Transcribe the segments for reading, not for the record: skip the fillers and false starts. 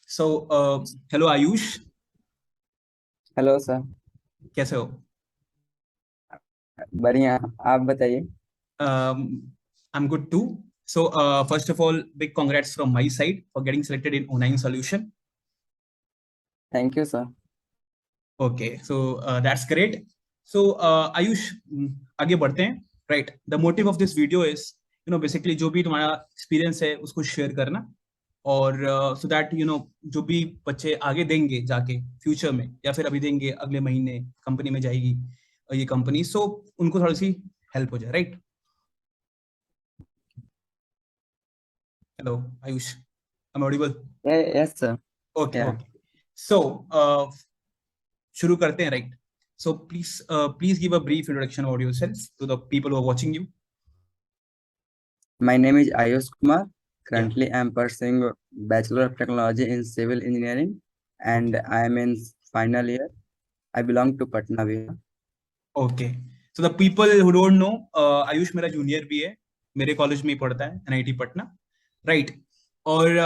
सो hello Ayush, hello sir. कैसे हो? बढ़िया। आप बताइए। I am good too. So first of all, big congrats from my side for getting selected in O9 Solution. Thank you sir. Okay, so that's great. So Ayush, आगे बढ़ते हैं. Right. The motive of this video is, basically जो भी तुम्हारा experience है उसको share करना. और so that जो भी बच्चे आगे देंगे जाके फ्यूचर में या फिर अभी देंगे अगले महीने कंपनी में जाएगी ये कंपनी, सो उनको थोड़ी सी हेल्प हो जाए. Right. Hello Ayush, I am audible? Yes sir. Okay yeah okay. So शुरू करते हैं. Right. So please give a brief introduction about yourself to the people who are watching you. My name is Ayush Kumar. Yeah. Currently I am pursuing Bachelor of Technology in Civil Engineering okay and I am in final year. I belong to Patna Bihar. Okay. So the people who don't know, Ayush मेरा junior भी है, मेरे college में ही पढ़ता है, NIT Patna. Right. और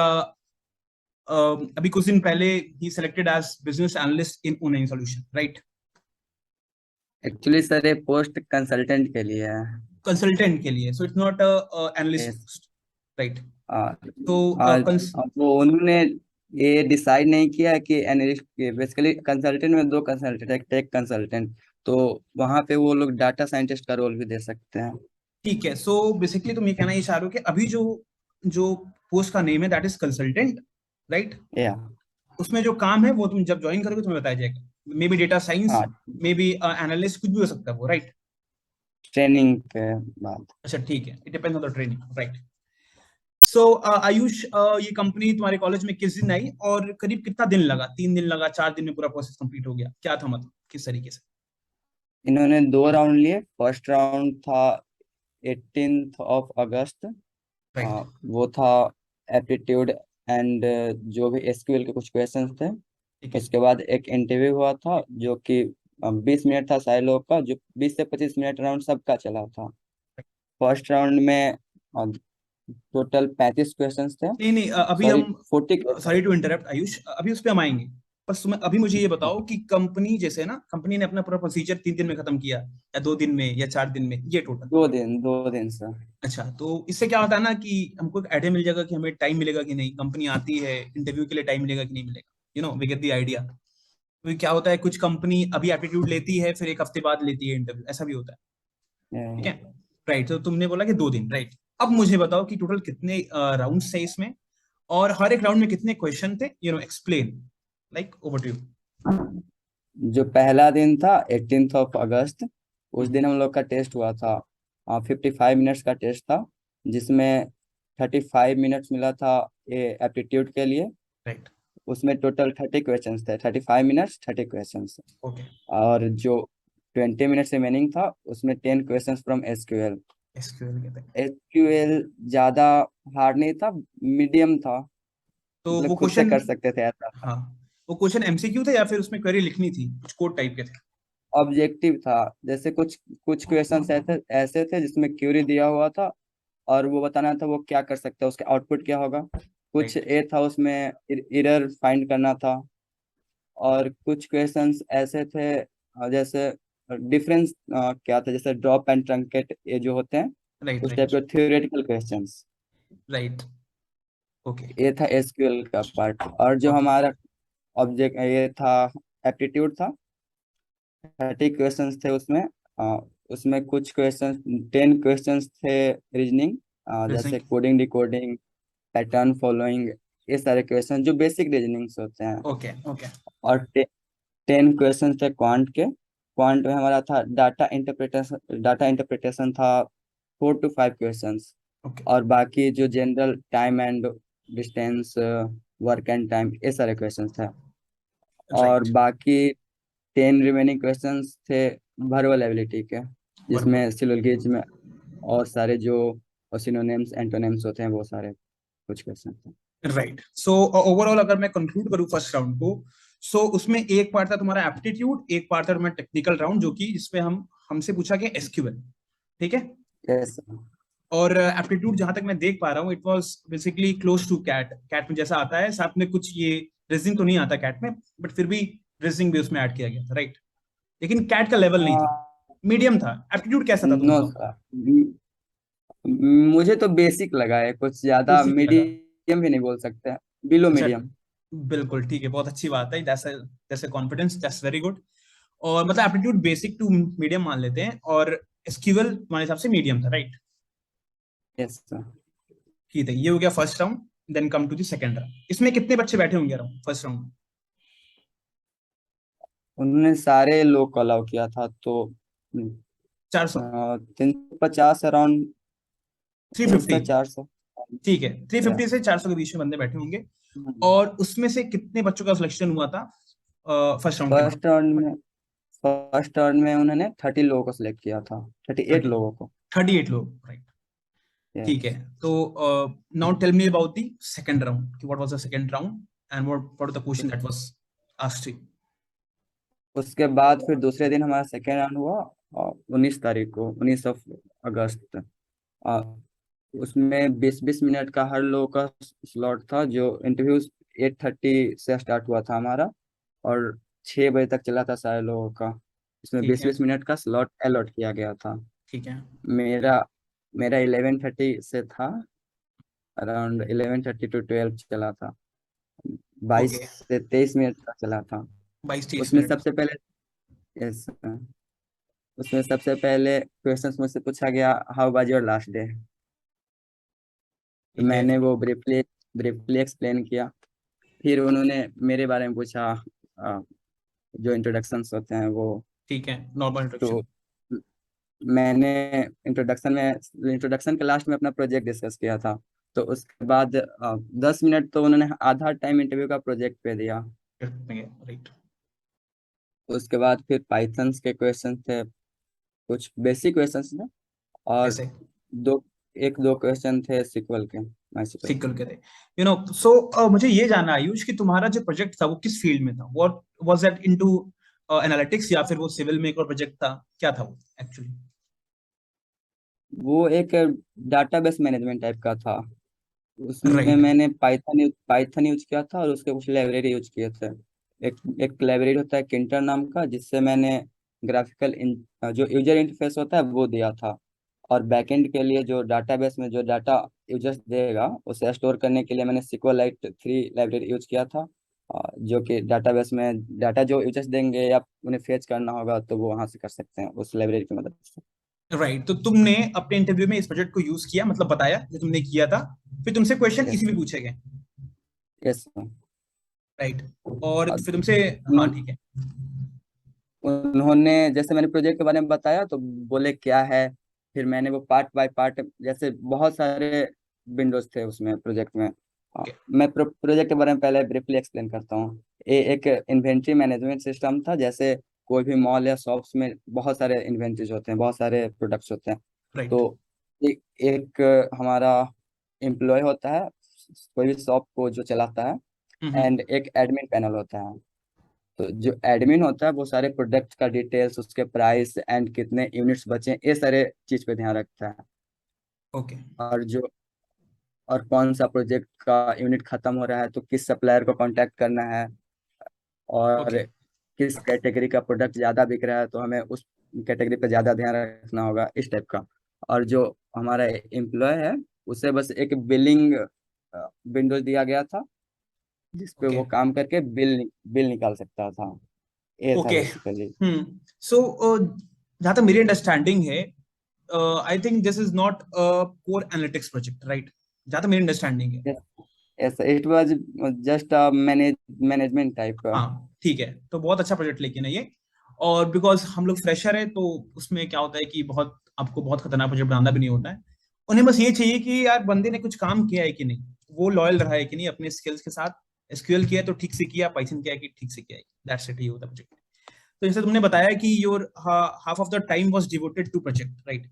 अभी कुछ दिन पहले ही selected as business analyst in ओनाइन सॉल्यूशन. राइट. एक्चुअली सर ये पोस्ट कंसल्टेंट के लिए है। कंसल्टेंट के लिए, so it's not analyst Yes. Post. Right. Uh, तो वो उन्होंने ये डिसाइड नहीं किया कि एनालिस्ट बेसिकली कंसल्टेंट में दो कंसल्टेंट, एक टेक कंसल्टेंट। तो वहाँ पे वो लोग डाटा साइंटिस्ट का रोल भी दे सकते हैं। ठीक है. सो बेसिकली तुम ये कहना ये चाह रहे हो कि अभी जो जो पोस्ट का नेम है दैट इज कंसल्टेंट. राइट. या उसमें जो काम है वो तुम जब ज्वाइन करोगे तुम्हें बताया जाएगा. मे बी डेटा साइंस, हाँ, मे बी एनालिस्ट, कुछ भी हो सकता है वो. राइट. ट्रेनिंग के बाद। अच्छा ठीक है, it depends on the training. Right. So Ayush, ये कंपनी तुम्हारे कॉलेज में किस दिन आई और करीब कितना दिन लगा? 3 दिन लगा, 4 दिन में पूरा प्रोसेस कंप्लीट हो गया? क्या था, मतलब किस तरीके से? इन्होंने दो राउंड लिए। फर्स्ट राउंड था 18 अगस्त। राइट. वो था एप्टीट्यूड एंड जो भी एसक्यूएल के कुछ क्वेश्चंस थे। ठीक है. उसके बाद एक इंटरव्यू हुआ था जो कि 20 मिनट था सारे लोग का, जो 20 से 25 मिनट राउंड सबका चला था। फर्स्ट राउंड में टोटल 35 क्वेश्चंस थे। नहीं नहीं, अभी सॉरी, हम, 40 question. Sorry to interrupt Ayush, अभी उस पर हम आएंगे. बस तुम्हें अभी मुझे ये बताओ कि कंपनी जैसे ना, कंपनी ने अपना पूरा प्रोसीजर 3 दिन में खत्म किया या 2 दिन में या 4 दिन में, ये टोटल? 2 दिन सर। अच्छा, तो इससे क्या होता है ना कि हमको एक आइडिया मिल जाएगा कि हमें टाइम मिलेगा कि नहीं, कंपनी आती है इंटरव्यू के लिए टाइम मिलेगा कि नहीं मिलेगा. We get the idea. तो क्या होता है, कुछ कंपनी अभी एप्टीट्यूड लेती है फिर एक हफ्ते बाद लेती है इंटरव्यू, ऐसा भी होता है. ठीक है. राइट. तो तुमने बोला कि 2 दिन. राइट. अब मुझे बताओ कि टोटल कितने राउंड थे इसमें और हर एक राउंड में कितने क्वेश्चन थे. Explain, like over to you. जो पहला दिन था 18 अगस्त, उस दिन हम लोग का टेस्ट हुआ था। 55 मिनट्स का टेस्ट था, जिसमें 35 मिनट्स मिला था ये एप्टीट्यूड के लिए। राइट. उसमें टोटल 30 क्वेश्चंस थे। 35 मिनट्स 30 क्वेश्चंस। ओके. और जो 20 मिनट्स रिमेनिंग था उसमें 10 क्वेश्चंस फ्रॉम एसक्यूएल। एसक्यूएल कहते हैं. एसक्यूएल ज्यादा हार्ड नहीं था, मीडियम था। तो मतलब वो खुद से क्वेश्चन, कर सकते थे ऐसा। हाँ, वो क्वेश्चन एमसीक्यू थे या फिर उसमें क्वेरी लिखनी थी, कुछ कोड टाइप के थे? ऑब्जेक्टिव था। जैसे कुछ कुछ क्वेश्चंस ऐसे ऐसे थे जिसमें क्यूरी दिया हुआ था और वो बताना था वो क्या कर सकता है, उसका आउटपुट क्या होगा। कुछ राइट. ए था उसमें एरर फाइंड करना था। और कुछ क्वेश्चंस ऐसे थे जैसे डिफरेंस क्या था, जैसे ड्रॉप एंड ट्रंकेट ये जो होते हैं, राइट. उस टाइप राइट. के थ्योरेटिकल क्वेश्चंस। राइट. ओके. ये था एसक्यूएल का पार्ट। और जो ओके. हमारा ऑब्जेक्ट ये था एप्टीट्यूड था। 30 क्वेश्चंस थे उसमें। उसमें कुछ क्वेश्चंस, 10 क्वेश्चंस थे रीजनिंग, जैसे reasoning. Coding decoding, pattern following, ये सारे क्वेश्चन जो बेसिक रीजनिंग्स होते हैं। Okay okay. और 10 क्वेश्चन थे क्वांट के। क्वांट में हमारा था डाटा इंटरप्रिटेशन था 4 to 5 क्वेश्चंस। ओके. और बाकी जो general time and distance, work and time, ये सारे क्वेश्चंस थे। और राइट. बाकी 10 रिमेनिंग क्वेश्चंस थे वर्बल एबिलिटी के, वर्बल. जिसमें सिलोगिज्म और सारे जो सिनोनिम्स एंटोनिम्स होते हैं वो सारे कुछ क्वेश्चन थे। राइट. सो ओवरऑल अगर मैं कंक्लूड करूं फर्स्ट राउंड को, सो उसमें एक पार्ट था तुम्हारा एप्टीट्यूड, एक पार्ट था तुम्हारा टेक्निकल राउंड, जो कि जिसमें हमसे पूछा गया एसक्यूएल. ठीक है. यस। और एप्टीट्यूड जहां तक मैं देख पा रहा हूँ, it was basically close to CAT. CAT में जैसा आता है, साथ में कुछ ये रीजनिंग तो नहीं आता कैट में, बट फिर भी रीजनिंग भी उसमें ऐड किया गया था, राइट? लेकिन कैट का लेवल नहीं था, हाँ। मीडियम था। एप्टीट्यूड कैसा था नो तुमका? सर, मुझे तो बेसिक लगा है, कुछ ज्यादा बेसिक लगा? मीडियम भी नहीं बोल सकते, बिलो अच्छा, मीडियम। बिल्कुल ठीक है, बहुत अच्छी बात है। That's confidence, that's very good. और मतलब एप्टीट्यूड बेसिक टू मीडियम मान लेते हैं, और एसक्यूएल तुम्हारे हिसाब से मीडियम था, राइट? Yes sir. ठीक है, ये हो गया first round. Then come to the second round. इसमें कितने बच्चे बैठे होंगे राउंड, फर्स्ट राउंड में? उन्होंने सारे लोग को अलाउ किया था, तो 400? 350 अराउंड, थ्री तीन फिफ्टी सौ चार सौ ठीक है, थ्री या फिफ्टी से 400 के बीच में बंदे बैठे होंगे। और उसमें से कितने बच्चों का सिलेक्शन हुआ था फर्स्ट राउंड के बाद? फर्स्ट राउंड में फर्स्ट राउंड में उन्होंने 30 लोगों को सिलेक्ट किया था, 38 थर्टी लोगों को। 38 लोग, राइट? ठीक है। यस। तो now tell me about the second round, कि what was the second round and what the question that was asked you? उसके बाद फिर दूसरे दिन हमारा सेकेंड राउंड हुआ, 19 तारीख को, 19 अगस्त। आ, उसमें 20-20 मिनट का हर लोग का स्लॉट था। जो इंटरव्यू 8:30 से स्टार्ट हुआ था हमारा, और 6 बजे तक चला था सारे लोगों का। इसमें ठीक बीस है, बीस मिनट का स्लॉट अलॉट किया गया था। ठीक है। मेरा मेरा 11:30 से था, अराउंड 11:30 to 12 चला था। बाईस ओके, से 23 मिनट का चला था। 22-23 उसमें मिनट सबसे पहले yes, उसमें सबसे पहले क्वेश्चंस मुझसे पूछा गया, how was your last day. तो ठीक है, मैंने वो ब्रीफली ब्रीफली एक्सप्लेन किया। फिर उन्होंने मेरे बारे में पूछा, अ, जो इंट्रोडक्शंस होते हैं वो। ठीक है, नॉर्मल इंट्रोडक्शन। तो मैंने इंट्रोडक्शन के लास्ट में अपना प्रोजेक्ट डिस्कस किया था। तो उसके बाद 10 मिनट तो उन्होंने आधा टाइम इंटरव्यू का प्रोजेक्ट पे दिया। राइट? उसके बाद फिर पाइथन्स के क्वेश्चन थे, कुछ बेसिक क्वेश्चंस थे। और जैसे दो एक दो क्वेश्चन थे सिक्वल के, माई सिक्वल के। सीक्वल के थे, सो मुझे ये जानना आयुष कि तुम्हारा जो प्रोजेक्ट था वो किस फील्ड में था? What was that into analytics, या फिर वो सिविल में एक और प्रोजेक्ट था? क्या था वो एक्चुअली? वो एक डाटाबेस मैनेजमेंट टाइप का था। उसमें राइट। मैंने पाइथन यूज किया था, और उसके कुछ लाइब्रेरी यूज किए थे। एक एक लाइब्रेरी होता है किंटर नाम का, जिससे मैंने जो यूजर इंटरफेस होता है वो दिया था। और बैकएंड के लिए जो डाटाबेस में जो डाटा यूजर्स देगा उसे स्टोर करने के लिए मैंने SQLite 3 लाइब्रेरी यूज किया था। जो कि डाटाबेस में डाटा जो यूजर्स देंगे या उन्हें फेच करना होगा तो वो वहां से कर सकते हैं उस लाइब्रेरी की मदद से। राइट, तो तुमने अपने इंटरव्यू में इस प्रोजेक्ट को यूज किया, मतलब बताया जो तुमने किया था, फिर तुमसे क्वेश्चन यस। इसी में पूछे गए? यस। राइट। और फिर तुमसे, हाँ ठीक है। उन्होंने जैसे मैंने प्रोजेक्ट के बारे में बताया तो बोले क्या है। फिर मैंने वो पार्ट बाय पार्ट, जैसे बहुत सारे विंडोज थे उसमें प्रोजेक्ट में। ओके, मैं प्रोजेक्ट के बारे में पहले ब्रीफली एक्सप्लेन करता हूँ। ये एक इन्वेंट्री मैनेजमेंट सिस्टम था। जैसे कोई भी मॉल या शॉप्स में बहुत सारे इन्वेंट्रीज होते हैं, बहुत सारे प्रोडक्ट्स होते हैं। राइट। तो एक हमारा एम्प्लॉय होता है कोई भी शॉप को जो चलाता है, हम्म। एंड एक एडमिन पैनल होता है। तो जो एडमिन होता है वो सारे प्रोडक्ट का डिटेल्स, उसके प्राइस एंड कितने यूनिट्स बचे, ये सारे चीज पे ध्यान रखता है। ओके, और जो और कौन सा प्रोजेक्ट का यूनिट खत्म हो रहा है तो किस सप्लायर को कांटेक्ट करना है। और ओके, किस कैटेगरी का प्रोडक्ट ज्यादा बिक रहा है तो हमें उस कैटेगरी पे ज्यादा ध्यान रखना होगा, इस टाइप का। और जो हमारा एम्प्लॉय है उसे बस एक बिलिंग विंडोज दिया गया था, जिसपे ओके, वो काम करके बिल बिल निकाल सकता था। ये था ओके। बेसिकली। सो जहाँ तक मेरी अंडरस्टैंडिंग है, I think this is not core analytics project, right? जहाँ तक मेरी अंडरस्टैंडिंग है। Yes, it was just management type का। हाँ ठीक है, तो बहुत अच्छा प्रोजेक्ट लेकिन है ये। और बिकॉज हम लोग फ्रेशर है, तो उसमें क्या होता है कि बहुत आपको बहुत खतरनाक प्रोजेक्ट बनाना भी नहीं होता है। उन्हें बस ये चाहिए कि यार बंदे ने कुछ काम किया है कि नहीं, वो लॉयल रहा है कि नहीं अपने स्किल्स के साथ। एसक्यूएल किया है तो ठीक से किया, पाइथन किया है कि ठीक से किया है, दैट्स इट, ये होता है प्रोजेक्ट। तो जैसे तुमने बताया कि your half of the time was devoted to project, right?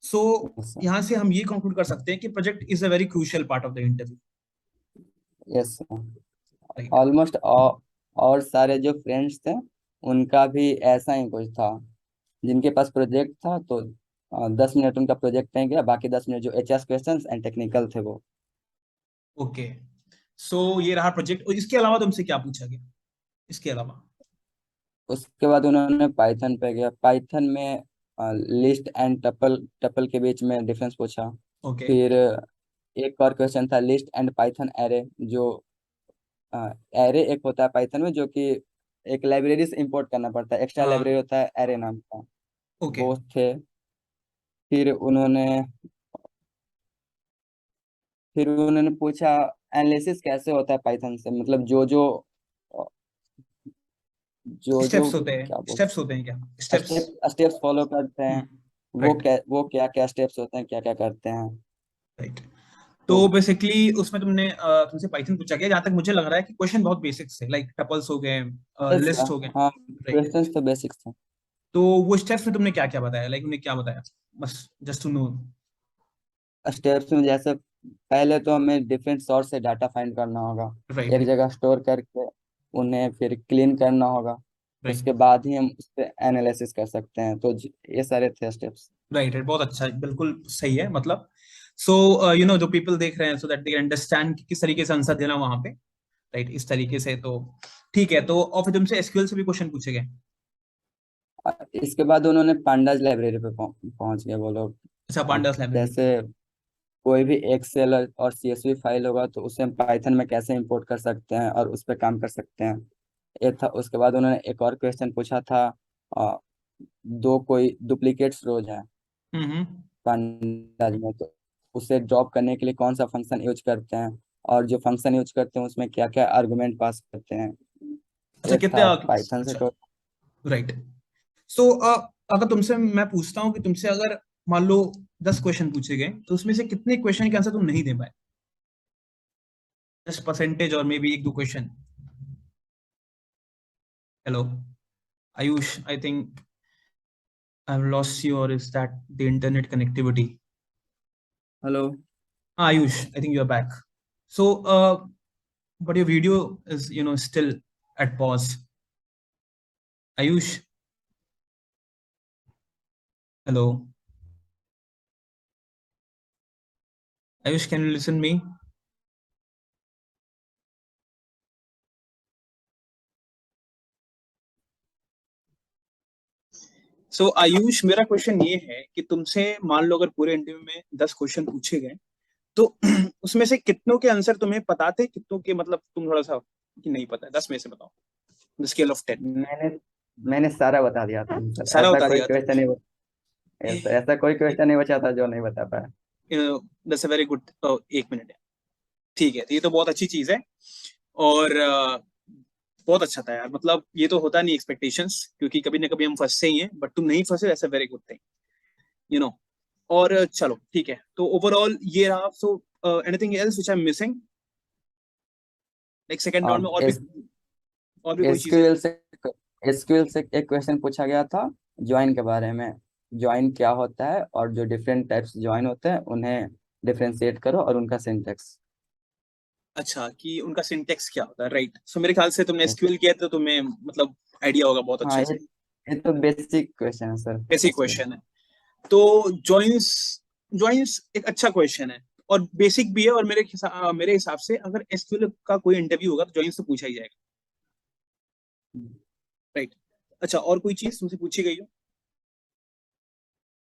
So yes. यहाँ से हम ये कंक्लूड कर सकते हैं कि project is a very crucial part of the interview, yes. Right? Almost और सारे जो फ्रेंड्स थे उनका भी ऐसा ही कुछ था, जिनके पास प्रोजेक्ट था तो 10 मिनट उनका प्रोजेक्ट में गया, बाकी 10 मिनट जो एचएस क्वेश्चंस एंड टेक्निकल थे वो। ओके, सो ये रहा प्रोजेक्ट, और इसके अलावा तुमसे क्या पूछा गया, इसके अलावा? उसके बाद उन्होंने पाइथन पे गया, पाइथन में लिस्ट एंड टपल टपल के बीच में डिफरेंस पूछा। ओके। फिर एक और क्वेश्चन था लिस्ट एंड पाइथन एरे, जो एरे एक होता है पाइथन में जो कि एक लाइब्रेरी से इंपोर्ट करना पड़ता है, एक्स्ट्रा हाँ। लाइब्रेरी होता है एरे नाम का, ओके। वो थे। फिर उन्होंने पूछा एनालिसिस कैसे होता है पाइथन से, मतलब जो जो जो जो स्टेप्स होते हैं, क्या बोल स्टेप्स होते हैं क्या? स्टेप्स। स्टेप स्टेप्स फॉलो करते हैं, राइट। वो क्या क्या स्टेप्स होते हैं, क्या क्या करते हैं। राइट। तो तो बेसिकली उसमें तुमसे पाइथन पूछा गया, जहां तक मुझे लग रहा है कि क्वेश्चन बहुत बेसिक्स है, लाइक टपल्स हो गए, बस लिस्ट हो गए। हाँ, राइट। क्वेश्चंस तो बेसिक्स थे। तो वो स्टेप्स में तुमने क्या क्या बताया, लाइक उन्हें क्या बताया, बस जस्ट टू नो। स्टेप्स में जैसे पहले तो हमें डिफरेंट सोर्स से डाटा फाइंड करना होगा, राइट। एक जगह स्टोर करके उन्हें फिर क्लीन करना होगा, राइट। उसके बाद ही हम उस पर एनालिसिस कर सकते हैं। तो ये सारे थे स्टेप्स। राइट। राइट, बहुत अच्छा है, बिल्कुल सही है, मतलब सो जो पीपल देख रहे हैं, सो दैट दे अंडरस्टैंड कि किस तरीके से आंसर देना वहां पे। राइट, इस तरीके से तो ठीक है। तो और फिर तुमसे एसक्यूएल से भी क्वेश्चन पूछे गए? इसके बाद उन्होंने पांडाज लाइब्रेरी पे पहुंच गए वो लोग। अच्छा, अ, पांडास लाइब्रेरी। जैसे कोई भी एक्सेल और सीएसवी फाइल होगा तो उसे हम पाइथन में कैसे इंपोर्ट कर सकते हैं और उस पर काम कर सकते हैं, ये था। उसके बाद उन्होंने एक और क्वेश्चन पूछा था, अ, दो कोई डुप्लीकेट्स रोज है हम्म। पांडाज में, तो उसे ड्रॉप करने के लिए कौन सा फंक्शन यूज करते हैं, और जो फंक्शन यूज करते हैं उसमें क्या क्या आर्गुमेंट पास करते हैं। अच्छा, ये कितने था पाइथन से। अच्छा। राइट। सो अगर तुमसे मैं पूछता हूँ कि तुमसे अगर मान लो 10 क्वेश्चन पूछे गए, तो उसमें से कितने क्वेश्चन के आंसर तुम नहीं दे पाए, जस्ट परसेंटेज, और मे बी एक दो question. Hello Ayush, I think I have lost you, or is that the internet connectivity? Hello. Ayush, I think you're back. So, but your video is, still at pause. Ayush, hello. Ayush, can you listen me? So, Ayush, मेरा question ये है कि तुमसे मान लो अगर पूरे interview में 10 question पूछे गए, तो उसमें से कितनों के आंसर तुम्हें पता थे, कितनों के मतलब तुम थोड़ा सा कि नहीं पता है, 10 में से बताओ, स्केल ऑफ 10। मैंने मैंने सारा बता दिया था सर, सारा ऐसा बता कोई दिया था? क्वेश्चन नहीं, ऐसा कोई क्वेश्चन नहीं बचा था जो नहीं बता पाया। That's a very good. 1 minute है, ठीक है, तो ये तो बहुत अच्छी चीज है। और बहुत अच्छा था यार, मतलब ये तो होता नहीं एक्सपेक्टेशंस, क्योंकि कभी ना कभी हम फंसते ही हैं, बट तुम नहीं फंसे, that's a very good thing, you know. और चलो ठीक है, तो ओवरऑल ये रहा। So anything else which I am missing, like second round में एस और भी कोई चीजें? एसक्यूएल से एसक्यूएल से एक क्वेश्चन पूछा गया था ज्वाइन के बारे में, ज्वाइन क्या होता है और जो डिफरेंट टाइप्स ज्वाइन होते हैं उन्हें डिफरेंशिएट करो और उनका सिंटेक्स। अच्छा, कि उनका सिंटेक्स क्या होता है, राइट। सो मेरे ख्याल से तुमने एसक्यूएल किया था, तो तुम्हें मतलब आइडिया होगा बहुत हाँ, अच्छे से। ये तो बेसिक क्वेश्चन है सर, बेसिक एसक्यूएल। क्वेश्चन है। तो जॉइंस जॉइंस एक अच्छा क्वेश्चन है, और बेसिक भी है, और मेरे हिसाब से अगर एसक्यूएल का कोई इंटरव्यू होगा तो जॉइंस तो पूछा ही जाएगा, राइट। अच्छा, और कोई चीज तुमसे पूछी गई हो?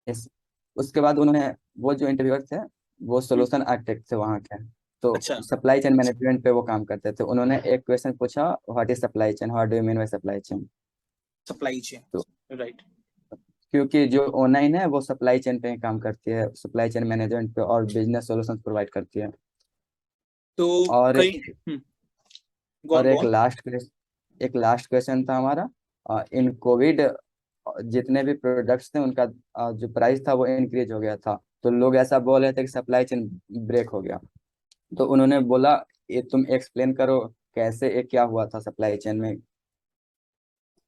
यस। उसके बाद उन्होंने, वो जो इंटरव्यूअर थे वो हम्म, सोल्यूशन आर्किटेक्ट थे वहाँ के, तो अच्छा। सप्लाई चेन मैनेजमेंट पे वो काम करते थे। उन्होंने एक क्वेश्चन पूछा, what is supply chain, what do you mean by supply chain. Supply तो चेन, राइट। क्योंकि जो ऑनलाइन है वो सप्लाई चेन पे ही काम करती है, सप्लाई चेन मैनेजमेंट पे और बिजनेस सॉल्यूशंस प्रोवाइड करती है। तो और कई और गॉन गॉन। एक लास्ट क्वेश्चन था हमारा, इन कोविड जितने भी प्रोडक्ट्स थे उनका जो प्राइस था वो इंक्रीज हो गया था, तो लोग ऐसा बोल रहे थे कि सप्लाई चेन ब्रेक हो गया। तो उन्होंने बोला, ये तुम एक्सप्लेन करो कैसे, ये क्या हुआ था सप्लाई चेन में।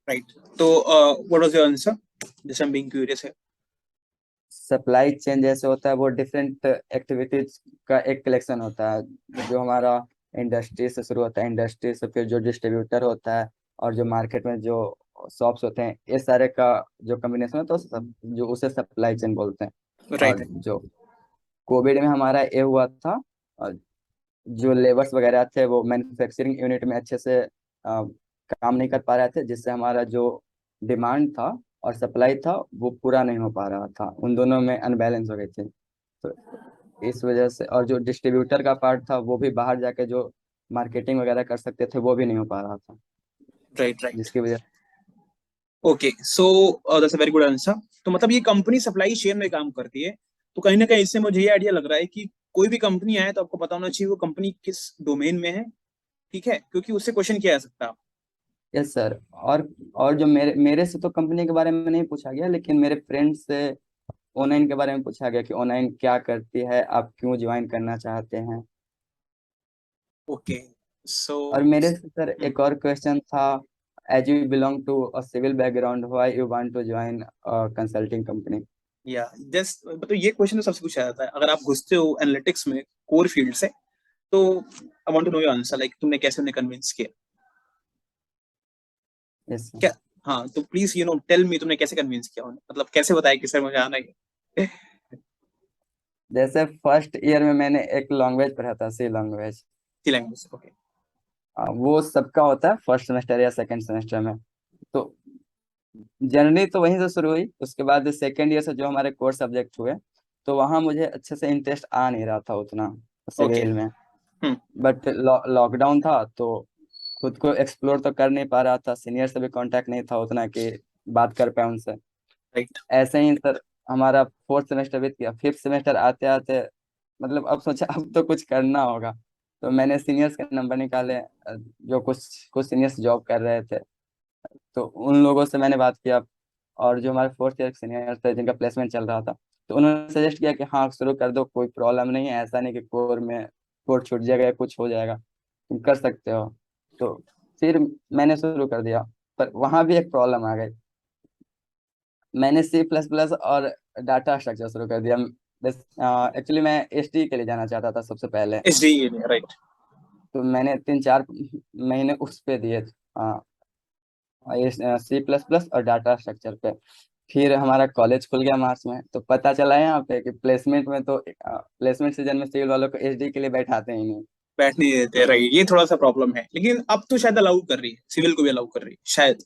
राइट। तो व्हाट वाज योर आंसर, जैसे आई एम बीइंग क्यूरियस है? सप्लाई चेन जैसे होता है वो डिफरेंट एक्टिविटीज का एक कलेक्शन होता है, जो हमारा इंडस्ट्री से शुरू होता है, इंडस्ट्री से फिर जो डिस्ट्रीब्यूटर होता है और जो मार्केट में जो शॉप्स होते हैं, ये सारे का जो कॉम्बिनेशन है तो जो उसे सप्लाई चेन बोलते हैं। और राइट। जो कोविड में हमारा ये हुआ था, और जो लेबर्स वगैरह थे वो मैन्युफैक्चरिंग यूनिट में अच्छे से काम नहीं कर पा रहे थे, जिससे हमारा जो डिमांड था और सप्लाई था वो पूरा नहीं हो पा रहा था, उन दोनों में अनबैलेंस हो गई थी। तो इस वजह से, और जो डिस्ट्रीब्यूटर का पार्ट था वो भी बाहर जाके जो मार्केटिंग वगैरह कर सकते थे वो भी नहीं हो पा रहा था, राइट। राइट। जिसकी वजह। Okay, so that's a very good answer. तो मतलब ये कंपनी सप्लाई चेन में काम करती है, तो कहीं ना कहीं इससे मुझे ये आइडिया लग रहा है कि कोई भी कंपनी आए तो आपको पता होना चाहिए वो कंपनी किस डोमेन में है। ठीक है, क्योंकि उससे क्वेश्चन किया जा सकता है। Yes sir. और जो मेरे मेरे से तो कंपनी के बारे में नहीं पूछा गया, लेकिन मेरे फ्रेंड से ऑनलाइन के बारे में पूछा गया कि ऑनलाइन क्या करती है, आप क्यों ज्वाइन करना चाहते हैं। ओके, सो और मेरे से सर एक और क्वेश्चन था, as you belong to a civil background, why you want to join a consulting company. Yeah just मतलब ये क्वेश्चन तो सबसे पूछा जाता है अगर आप घुसते हो एनालिटिक्स में कोर फील्ड से। तो I want to know your answer, like तुमने कैसे उन्हें कन्विंस किया यस। क्या? हाँ, तो प्लीज टेल मी, तुमने कैसे कन्विंस किया उन्हें, मतलब कैसे बताया कि सर मुझे आना है। जैसे फर्स्ट ईयर में मैंने एक लैंग्वेज पढ़ा था, सी लैंग्वेज। सी लैंग्वेज, ओके। वो सबका होता है फर्स्ट सेमेस्टर या सेकंड सेमेस्टर में। तो जर्नी तो वहीं से शुरू हुई, उसके बाद सेकंड ईयर से जो हमारे कोर सब्जेक्ट हुए, तो वहाँ मुझे अच्छे से इंटरेस्ट आ नहीं रहा था उतना ओके। सिविल में। हम्म। बट लॉकडाउन था तो खुद को एक्सप्लोर तो कर नहीं पा रहा था, सीनियर से भी कांटेक्ट नहीं था उतना कि बात कर पाए उनसे। राइट। ऐसे ही सर हमारा फोर्थ सेमेस्टर बीत गया, फिफ्थ सेमेस्टर आते आते मतलब अब सोचा अब तो कुछ करना होगा। तो मैंने सीनियर्स के नंबर निकाले, जो कुछ कुछ सीनियर्स जॉब कर रहे थे, तो उन लोगों से मैंने बात किया। और जो हमारे फोर्थ ईयर सीनियर थे जिनका प्लेसमेंट चल रहा था, तो उन्होंने सजेस्ट किया कि हाँ शुरू कर दो, कोई प्रॉब्लम नहीं है, ऐसा नहीं कि कोर में कोर छूट जाएगा या कुछ हो जाएगा, तुम कर सकते हो। तो फिर मैंने शुरू कर दिया, पर वहाँ भी एक प्रॉब्लम आ गई। मैंने सी प्लस प्लस और डाटा स्ट्रक्चर शुरू कर दिया। बस एक्चुअली मैं एचटी के लिए जाना चाहता था सबसे पहले। H D, right. तो मैंने 3-4 महीने उस पे दिए, सी प्लस प्लस और डाटा स्ट्रक्चर पे। फिर हमारा कॉलेज खुल गया मार्च में, तो पता चला यहाँ पे कि प्लेसमेंट में तो प्लेसमेंट सीजन में सिविल वालों को एचडी के लिए बैठाते ही नहीं। बैठ नहीं देते, तो राइट, ये थोड़ा सा प्रॉब्लम है, लेकिन अब तो शायद अलाउ कर रही है, सिविल को भी अलाउ कर रही है शायद।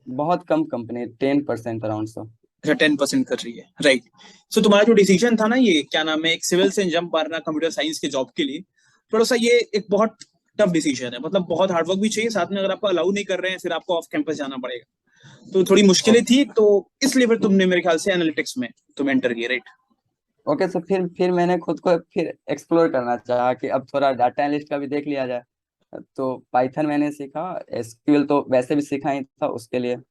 बहुत कम कंपनी, 10% अराउंड सो। अच्छा, 10% कर रही है, राइट। सो तुम्हारा जो डिसीजन था ना, ये क्या नाम है, एक सिविल से जंप मारना कंप्यूटर साइंस के जॉब के लिए, थोड़ा सा ये एक बहुत टफ डिसीजन है, मतलब बहुत हार्डवर्क भी चाहिए साथ में, अगर आपको अलाउ नहीं कर रहे हैं फिर आपको ऑफ कैंपस जाना पड़ेगा, तो थोड़ी मुश्किलें थी, तो इसलिए फिर तुमने मेरे ख्याल से एनालिटिक्स में तुम एंटर किए, राइट। ओके, सो फिर मैंने खुद को फिर एक्सप्लोर करना चाहा कि अब थोड़ा डाटा एनालिस्ट का भी देख लिया जाए। तो पाइथन मैंने सीखा, एसक्यूएल तो वैसे भी सीखा ही था उसके लिए। तो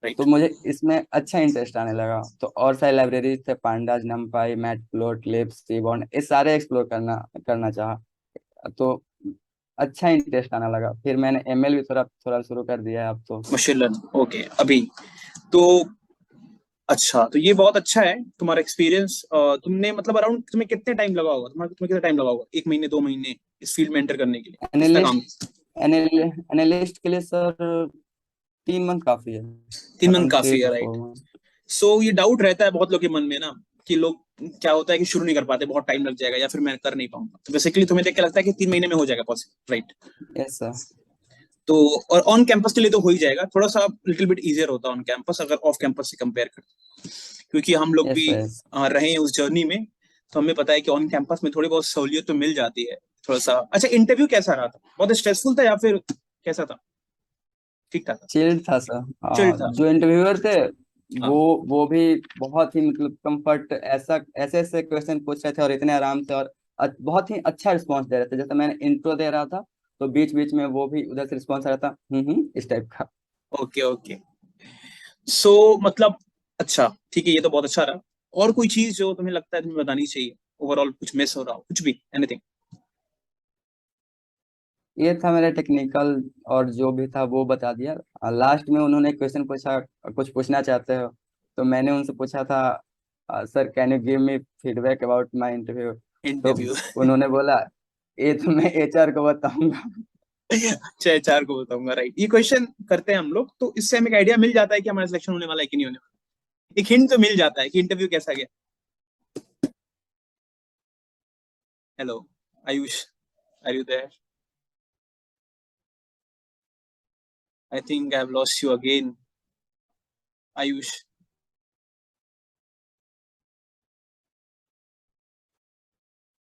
राइट। मुझे इसमें अच्छा इंटरेस्ट आने लगा, तो और सारी लाइब्रेरी थे, पांडास, नमपाई, मैटप्लॉट, लिब्स, सीबॉन्ड, ये सारे एक्सप्लोर करना करना चाहा। तो अच्छा इंटरेस्ट आने लगा, फिर मैंने एमएल भी थोड़ा थोड़ा शुरू कर दिया है अब तो। मशीन लर्निंग, ओके, अभी तो अच्छा, तो ये बहुत अच्छा है तुम्हारा एक्सपीरियंस। तुमने मतलब अराउंड तुम्हें कितने टाइम लगा होगा, तुम्हें कितना टाइम लगा होगा, 1 महीने 2 महीने इस फील्ड में एंटर करने के लिए, कितना काम? एनालिस्ट एनालिस्ट के लिए सर 3 मंथ काफी है, 3 मंथ अराउंड थ्री काफी है, two right. Four month so ये डाउट रहता है बहुत लोग के मन में ना, कि लोग क्या होता है कि शुरू नहीं कर पाते, बहुत टाइम लग जाएगा या फिर मैं कर नहीं पाऊंगा, तो बेसिकली तुम्हें देख के लगता है कि 3 महीने में हो जाएगा पॉसिबल, राइट। Yes sir. तो और ऑन कैंपस के लिए तो हो ही जाएगा, थोड़ा सा लिटिल बिट इजियर होता है ऑन कैंपस अगर ऑफ कैंपस से कंपेयर कर, क्योंकि हम लोग यस भी सर। यस। रहे हैं उस जर्नी में, तो हमें पता है कि ऑन कैंपस में थोड़ी बहुत सहूलियत तो मिल जाती है थोड़ा सा। अच्छा, इंटरव्यू कैसा रहा था, बहुत स्ट्रेसफुल था या फिर कैसा था, ठीक ठाक था? चिल्ड था सर। चिल था। जो इंटरव्यूअर थे वो हाँ। वो भी बहुत ही मतलब कंफर्ट, ऐसा ऐसे ऐसे क्वेश्चन पूछ रहे थे और इतने आराम से, और बहुत ही अच्छा रिस्पॉन्स दे रहे थे। जैसे मैंने इंट्रो दे रहा था तो बीच बीच में वो भी उधर से रिस्पॉन्स आ रहा था, इस टाइप का। Okay, okay. सो मतलब अच्छा, ठीक है, ये तो बहुत अच्छा रहा। और कोई चीज जो तुम्हें लगता है तुम्हें बतानी चाहिए, ओवरऑल कुछ मिस हो रहा हो, कुछ भी, एनीथिंग? ये था मेरा टेक्निकल, और जो भी था वो बता दिया। लास्ट में उन्होंने क्वेश्चन पूछा, कुछ पूछना चाहते हो, तो मैंने उनसे पूछा था, sir can you give me feedback about my interview. तो इंटरव्यू। उन्होंने बोला ये तो मैं एचआर को बताऊंगा। अच्छा, एचआर को बताऊंगा, राइट। ये क्वेश्चन करते हैं हम लोग, तो इससे हमें एक आइडिया मिल जाता है कि हमारा सिलेक्शन होने वाला है कि नहीं होने वाला। एक हिंट तो मिल जाता है कि इंटरव्यू कैसा गया। Hello Ayush, are you there? I think I have lost you again, Ayush.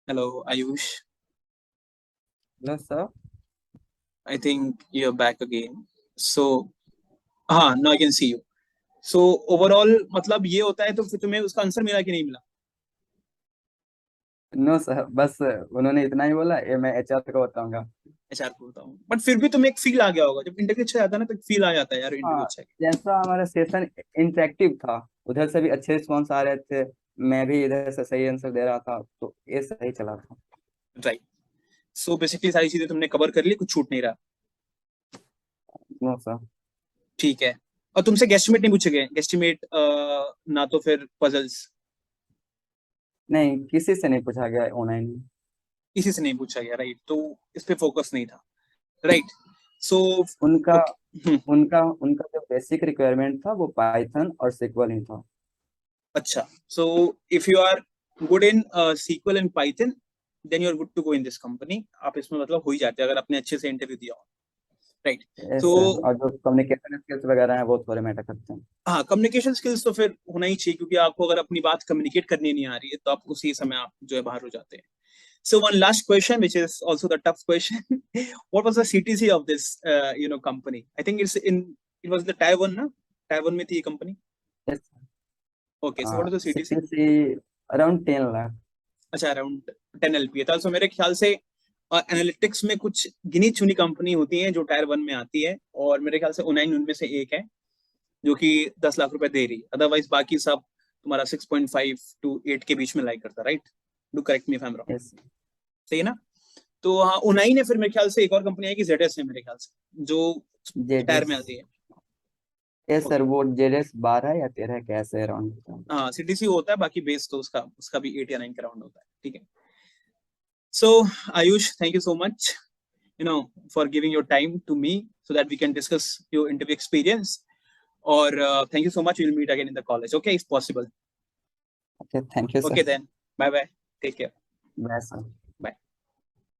Hello Ayush, hello sir. I think you are back again. So हाँ, now I can see you. So overall मतलब ये होता है, तो फिर तुम्हें उसका आंसर मिला कि नहीं मिला? नो सर, बस उन्होंने इतना ही बोला, ये मैं एचआर को बताऊंगा। एचआर को बताऊं, बट फिर भी तुम्हें एक फील आ गया होगा जब इंटरव्यू अच्छा जाता है ना, तो फील आ जाता है यार इंटरव्यू हाँ, अच्छा है। जैसा हमारा सेशन इंटरेक्टिव था, उधर से भी अच्छे रिस्पॉन्स आ रहे थे, मैं भी इधर से सही आंसर दे रहा था, तो ये सही चला था। राइट। सो बेसिकली सारी चीजें तुमने कवर कर ली, कुछ छूट नहीं रहा। No sir. ठीक है। और तुमसे गेस्टिमेट नहीं पूछे गए? गेस्टिमेट ना तो फिर पजल्स? नहीं, किसी से नहीं पूछा गया ऑनलाइन में। किसी से नहीं पूछा गया, राइट। तो इस पे फोकस नहीं था, राइट। सो उनका ओके। उनका उनका जो बेसिक रिक्वायरमेंट था वो पाइथन और सिक्वल ही था। अच्छा, so if you are good in SQL and Python, then you are good to go in this company. आप इसमें मतलब हो ही जाते हैं अगर आपने अच्छे से इंटरव्यू दिया हो, राइट। यस तो सर, और जो कम्युनिकेशन स्किल्स वगैरह हैं वो थोड़े मैटर करते हैं। हाँ, कम्युनिकेशन स्किल्स तो फिर होना ही चाहिए, क्योंकि आपको अगर अपनी बात कम्युनिकेट करनी नहीं आ रही है तो आप उसी समय आप जो है बाहर हो जाते हैं। So one last question, which is also the tough question. What was the CTC of this, company? I think it was the Taiwan, na? Taiwan में थी ये company. Yes. Okay, so what is the CTC? CTC around 10 lakh. अच्छा, around 10 LPA था। So मेरे ख्याल से analytics में कुछ गिनी चुनी कंपनी होती है जो टायर 1 में आती है, और मेरे ख्याल से ओनाइन उनमें से एक है जो कि 10 लाख रुपए दे रही है। अदरवाइज बाकी सब तुम्हारा 6.5 to 8 के बीच में लाइक करता, right? Do correct me if I am wrong. Yes. सही है ना? तो हाँ, उनाई ने फिर मेरे ख्याल से एक और कंपनी आई कि जेडएस है मेरे ख्याल से, जो टायर जेडेस। में आती है। Yes sir, okay. वो जेडेस 12 या 13 कैसे अराउंड। हाँ, सीटीसी होता है, बाकी बेस तो उसका उसका भी 8 या 9 का राउंड होता है, ठीक है। So Ayush, thank you so much, for giving your time to me so that we can discuss your interview experience. Or thank you so much. We'll meet again in the college. Okay, if possible. Okay, thank you Okay sir. then. Bye bye. Take care. Bye sir.